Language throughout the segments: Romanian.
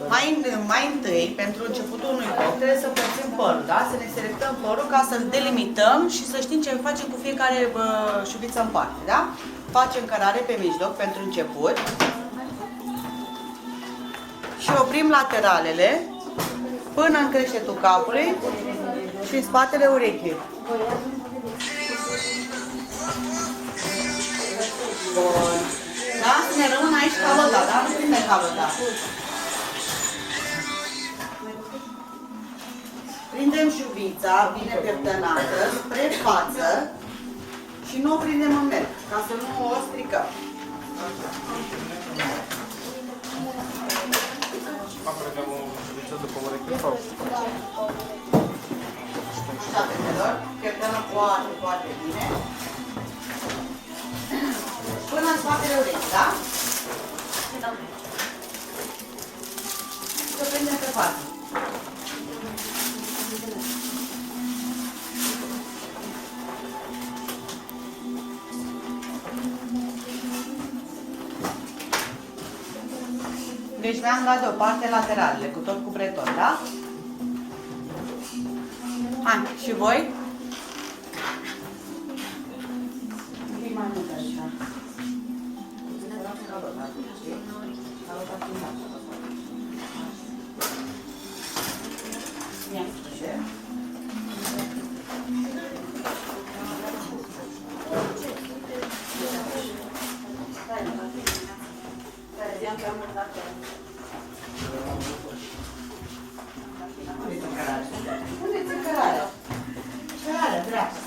Mai întâi, pentru începutul unui bloc, trebuie să împărțim părul, da? Să ne selectăm părul ca să-l delimităm și să știm ce facem cu fiecare șuviță în parte, da? Facem cărare pe mijloc pentru început și oprim lateralele până în creștetul capului și în spatele urechii. Bun. Da? Să ne rămână aici calota, da? Nu prinde calota. Prindem șuvița bine pieptănată spre față și nu o prindem în merg, ca să nu o stricăm. Așa, fetelor, pieptănăm foarte, foarte bine. Până în spatele urechii, da? Și o prindem pe față. Deci mi-am luat deoparte lateralele, cu tot cu breton, da? Hai, și voi? Un pic mai mult așa. Ia, ce? Unde-ți cărarea? Cărarea, dreapta.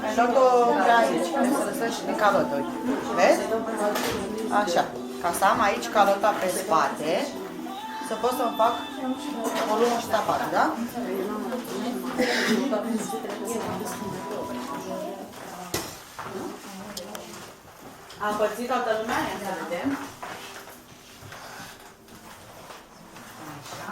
În locul de aici, să lăsăm și din calotă, uite. Vezi? Așa. Ca să am aici calota pe spate, să pot să-mi fac volumul și taparea, da? A împărțit toată lumea? Ia să vedem. Așa.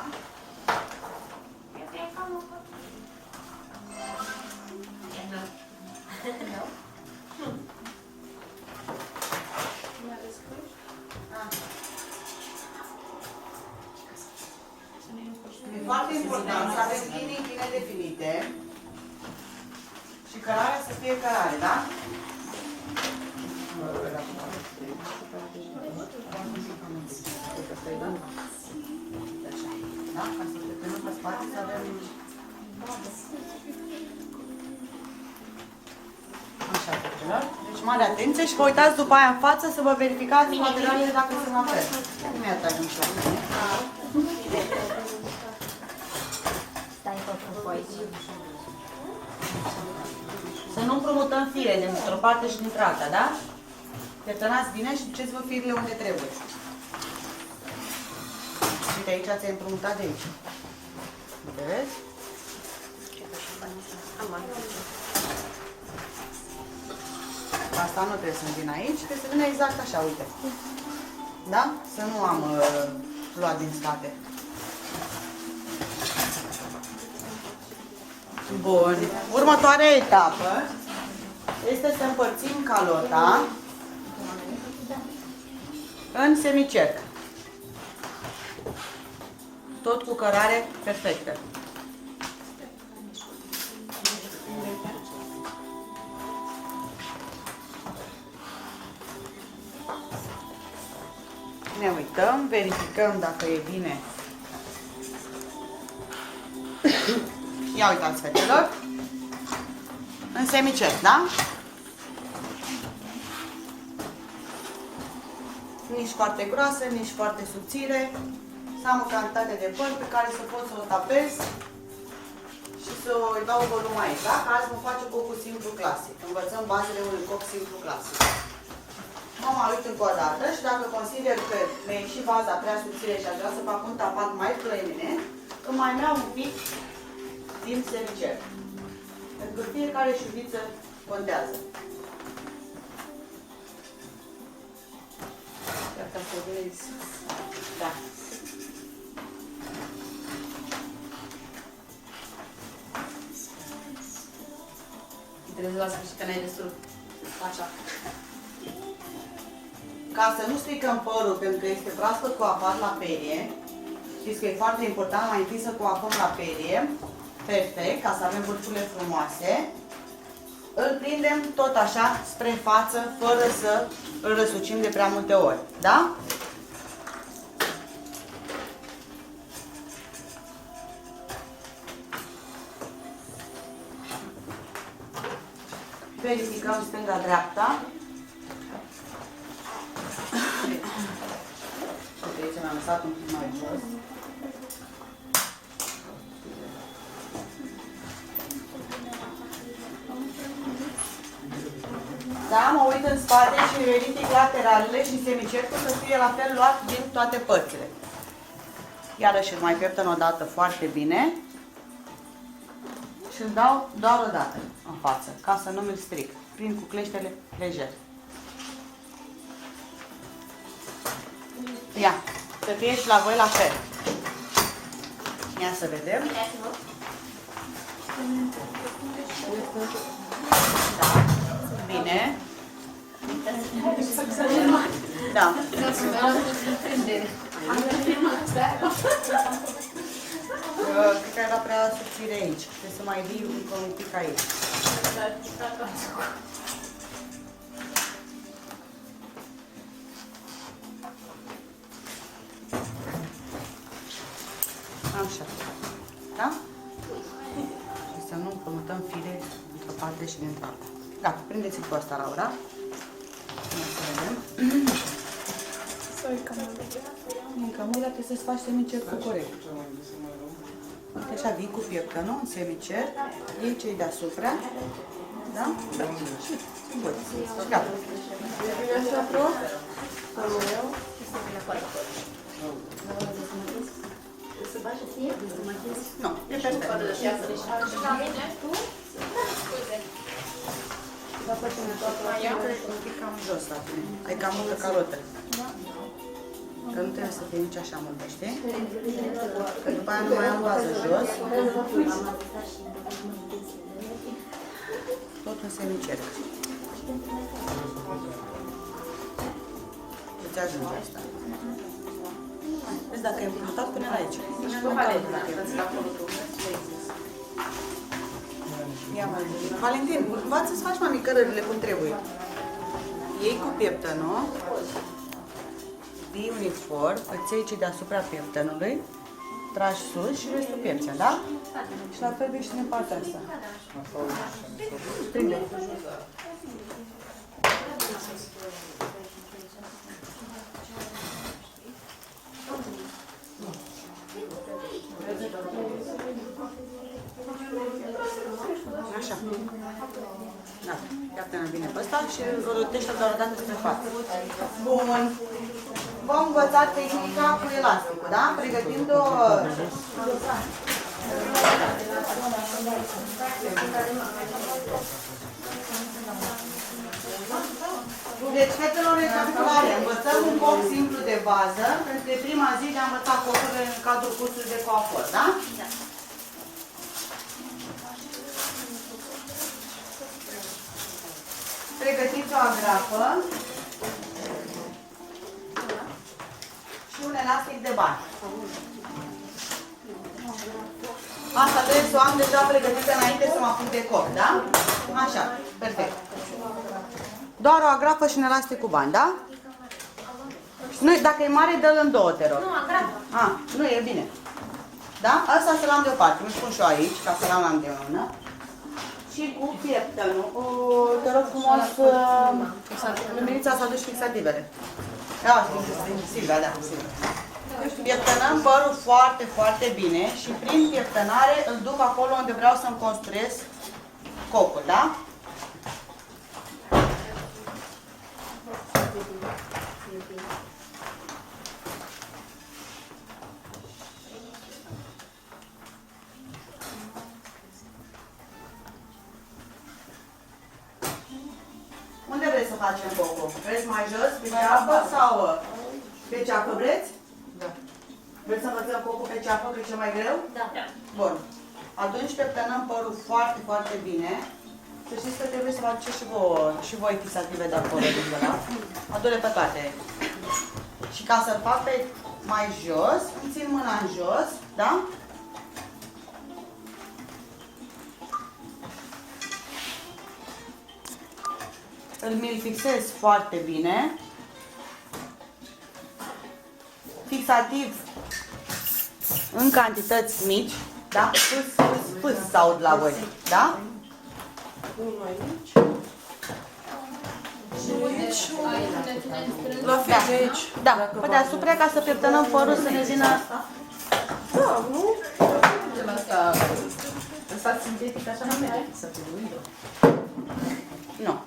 E foarte important să avem linii bine definite și cărarea să fie cărare, da? Da? Ca să te punem pe spate să avem... Așa, fetelor. Deci mare atenție și vă uitați după aia în față să vă verificați materialele dacă sunt la fel. Nu mi-a tăiat nici la mine. Să nu împrumutăm fire dintr-o parte și dintr-alta, da? Pieptănați bine și duceți-vă firele unde trebuie. Uite, aici ați împrumutat de aici. Vedeți? Asta nu trebuie să vină aici, trebuie să vină exact așa, uite. Da? Să nu am luat din spate. Bun. Următoarea etapă este să împărțim calota în semicerc. Tot cu cărare perfectă. Ne uităm, verificăm dacă e bine. Ia uitați, fetelor. În semicerc, da? Nici foarte groasă, nici foarte subțire. Să am o cantitate de păr pe care să pot să o tapez și să îi dau volum aici, da? Că azi mă face cocul simplu clasic. Învățăm bazele unui coc simplu clasic. Mă mai uit încă o dată și dacă consider că mi-a ieșit baza prea subțire și aș vrea să fac un tapat mai proeminent, îmi mai iau un pic din semicerc. Pentru că fiecare șuviță contează. Ca să vezi. Da. Trebuie la sfârșit că n-ai destul. Așa. Ca să nu stricăm părul, pentru că este proaspăt coafat la perie, știți că e foarte important mai întâi să coafăm la perie, perfect, ca să avem vârfurile frumoase. Îl prindem tot așa spre față, fără să îl răsucim de prea multe ori, da? Verificăm stânga-dreapta. Uite, aici mi-am lăsat un pic mai jos. Da, mă uit în spate și verific lateralele și semicercul să fie la fel luat din toate părțile. Iarăși îl mai pieptăn o dată foarte bine și îl dau doar o dată în față, ca să nu mi-l stric. Prind cu cleștele lejer. Ia, să fie și la voi la fel. Ia să vedem. Da, bine. Da. Cred că era prea subțire aici. Trebuie să mai vii un pic aici. Așa. Da? Și să nu împrumutăm fire într-o parte și dintr-alta. Gata, prindeți-l cu asta, Laura. Ia să vedem. Camula trebuie să-ți faci semicercul corect. Uite așa, vii cu pieptănul în semicerc, iei cei deasupra, da? Da. Și bun. Gata. Nu, e perfect. Un pic cam jos la tine. Ai cam multă carotă. Că nu trebuie să fie nici așa multă, știi? Că după aia nu mai am bază jos. Tot în semicerc. Îți ajunge asta. Vezi dacă e împrumutat până la aici. Ia, Valentin, învață să faci, mami, cărările cum trebuie. Iei cu pieptănul, vii uniform, îți iei ce deasupra pieptănului, tragi sus și restul piepțea, da? Și la fel vei și din partea asta. Prinde. Așa. Da. Iată-ne bine pe ăsta și îl rotește doar o dată spre față. Bun. V-am învățat tehnica cu elasticul, da? Pregătind-o... Deci, fetelor, recapitulare. Învățăm un coc simplu de bază, pentru că prima zi de-am învățat cocurile în cadrul cursului de coafor, da? Da. Pregătiți o agrafă și un elastic de bani. Asta trebuie să o am deja pregătită înainte să mă apuc de coc, da? Așa, perfect. Doar o agrafă și un elastic cu bani, da? Nu, dacă e mare, dă-l în două, te rog. Nu, agrafă. Nu, e bine. Da? Asta să-l am deoparte. Îmi spun și eu aici, ca să-l am la îndemână. Și cu pieptănul. Te rog frumos, luminița să aduci fixativele. Da, Silvia, da, Silvia. Pieptănăm părul foarte, foarte bine și prin pieptănare îl duc acolo unde vreau să-mi construiesc cocul, da? Unde vreți să facem cocul? Vreți mai jos, pe apă sau... Pe ceapă vreți? Da. Vreți să învățăm cocul pe ceapă, că e cel mai greu? Da. Bun. Atunci peptănăm părul foarte, foarte bine. Să știți că trebuie să faceți și voi fixative de acolo, da? Adule pe toate. Și ca să-l fac pe mai jos, îmi țin mâna în jos, da? Mi-l fixez foarte bine. Fixativ în cantități mici, da? Pâs să aud la voi, da? La fel de aici. Da, pe deasupra ca să pieptănăm părul să ne vină... Da, nu? Ăsta sintetic așa nu merge, să te duido. Nu.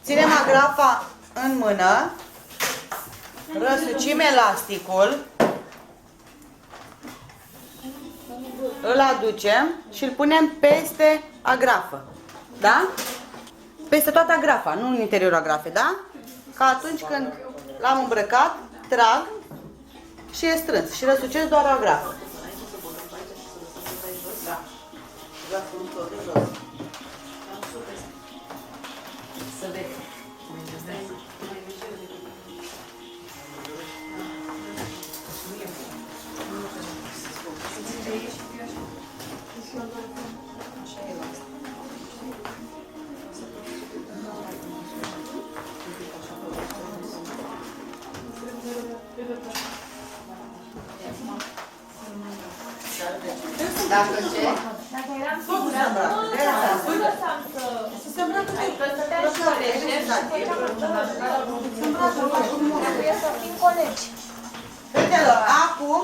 Ținem agrafa în mână, răsucim elasticul, îl aducem și îl punem peste agrafă, da? Peste toată agrafa, nu în interiorul agrafei, da? Ca atunci când l-am îmbrăcat, trag și e strâns și răsucesc doar o agrafă. Să vezi. Dacă ce? Dacă eram Tot sigură, se îmbracă. De asta spui? lăsam Să se îmbracă. să stătea și colegi. Se îmbracă, faci un mult. Trebuie să fim colegi. Fetelor, acum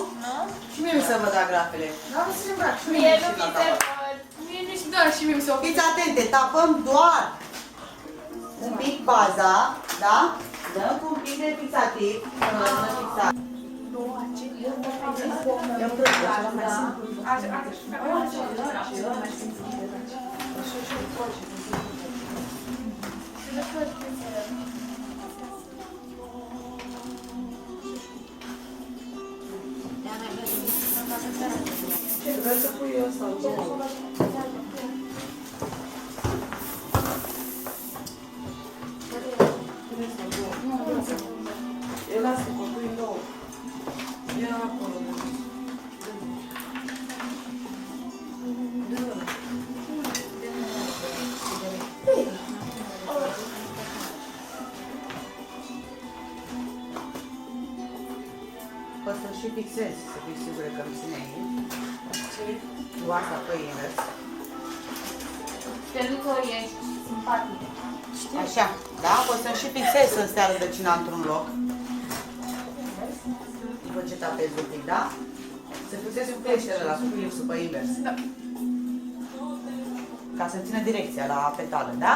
și mie mi se văd agrafele. Dar nu se îmbracă și mie Mie mi nu se mi văd. se văd. Mie nici da, și mie mi se Fiți atente, tapăm doar un pic baza, da? Dăm cu un pic de fixativ, să nu rămână fixat. Vreau să pui eu sau ce? E lasă, că pui în două. Ia acolo. Poți să și fixezi, să fii sigură că nu ține aici. Tu asta pe invers. Steluță ești simpatic. Așa, da? Poți să-mi și fixezi să stea rădăcina într-un loc. După ce tapezi un pic, da? Să fixezi cu creștere la supilipsul pe invers. Da. Ca să țină direcția la petală, da?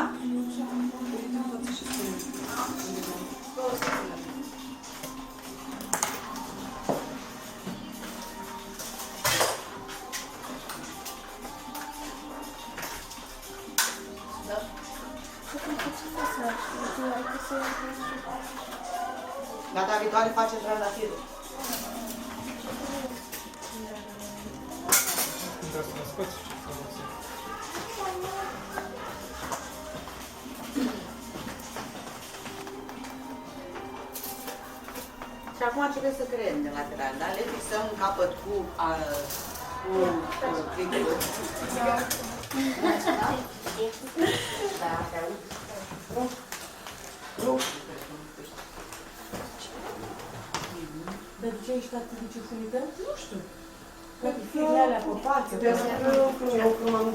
Data viitoare faceți trandafirul. Și acum ce trebuie să creăm de lateral, da? Le fixăm un capăt cu clipul. Da, te aud. Dar de ce ești atât de ciufănită? Nu știu. Firele alea pe față. Pentru că eu m-am